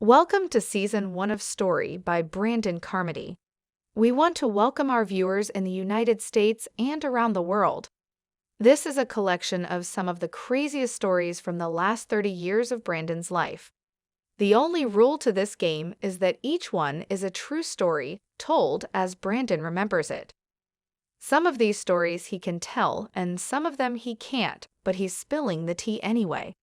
Welcome to Season 1 of S.T.O.R.Y by Brandon Carmody. We want to welcome our viewers in the United States and around the world. This is a collection of some of the craziest stories from the last 30 years of Brandon's life. The only rule to this game is that each one is a true story told as Brandon remembers it. Some of these stories he can tell and some of them he can't, but he's spilling the tea anyway.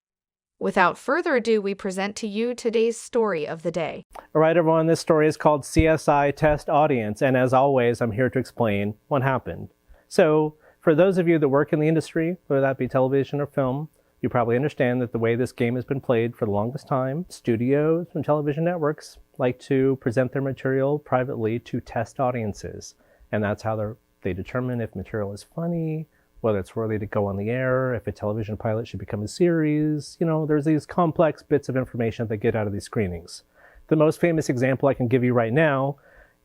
Without further ado, we present to you today's story of the day. All right, everyone, this story is called CSI Test Audience, and as always, I'm here to explain what happened. So, for those of you that work in the industry, whether that be television or film, you probably understand that the way this game has been played for the longest time, studios and television networks like to present their material privately to test audiences. And that's how they determine if material is funny, whether it's worthy to go on the air, if a television pilot should become a series. You know, there's these complex bits of information that they get out of these screenings. The most famous example I can give you right now,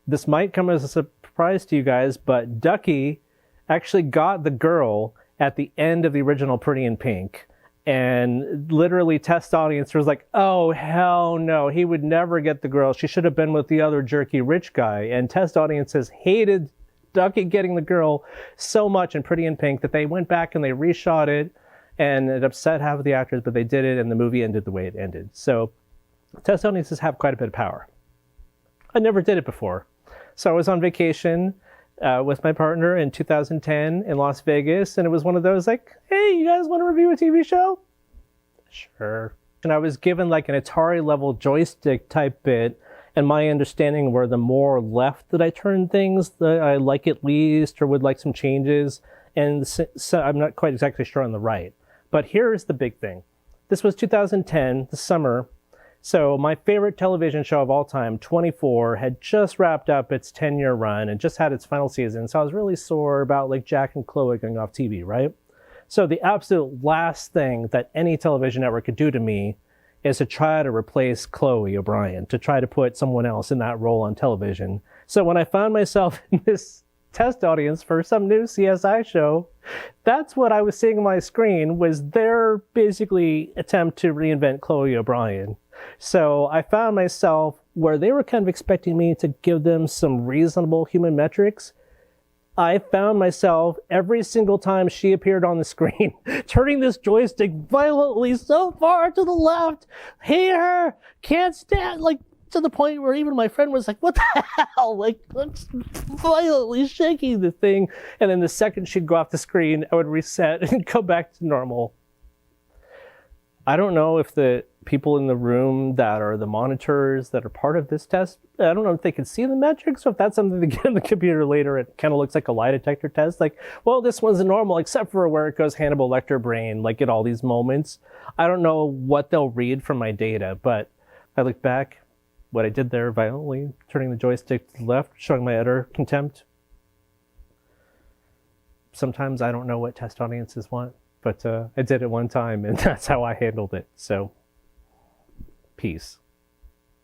this might come as a surprise to you guys, but Ducky actually got the girl at the end of the original Pretty in Pink. And literally test audience was like, oh, hell no, he would never get the girl. She should have been with the other jerky rich guy. And test audiences hated Ducky getting the girl so much in Pretty in Pink that they went back and they reshot it, and it upset half of the actors, but they did it and the movie ended the way it ended. So test audiences have quite a bit of power. I never did it before. So I was on vacation with my partner in 2010 in Las Vegas, and it was one of those like, hey, you guys want to review a TV show? Sure. And I was given like an Atari level joystick type bit, and my understanding were the more left that I turn things, that I like it least or would like some changes. And so I'm not quite exactly sure on the right. But here's the big thing. This was 2010, the summer. So my favorite television show of all time, 24, had just wrapped up its 10-year run and just had its final season. So I was really sore about like Jack and Chloe going off TV, right? So the absolute last thing that any television network could do to me is to try to replace Chloe O'Brien, to try to put someone else in that role on television. So when I found myself in this test audience for some new CSI show, that's what I was seeing on my screen, was their basically attempt to reinvent Chloe O'Brien. So I found myself where they were kind of expecting me to give them some reasonable human metrics. I found myself every single time she appeared on the screen, turning this joystick violently so far to the left, hate her, can't stand, like, to the point where even my friend was like, what the hell? Like, violently shaking the thing. And then the second she'd go off the screen, I would reset and go back to normal. I don't know if the people in the room that are the monitors that are part of this test, I don't know if they can see the metrics or if that's something they get on the computer later. It kind of looks like a lie detector test. Like, well, this one's normal except for where it goes Hannibal Lecter brain, like at all these moments. I don't know what they'll read from my data, but I look back, what I did there, violently turning the joystick to the left, showing my utter contempt. Sometimes I don't know what test audiences want. But I did it one time, and that's how I handled it. So, peace.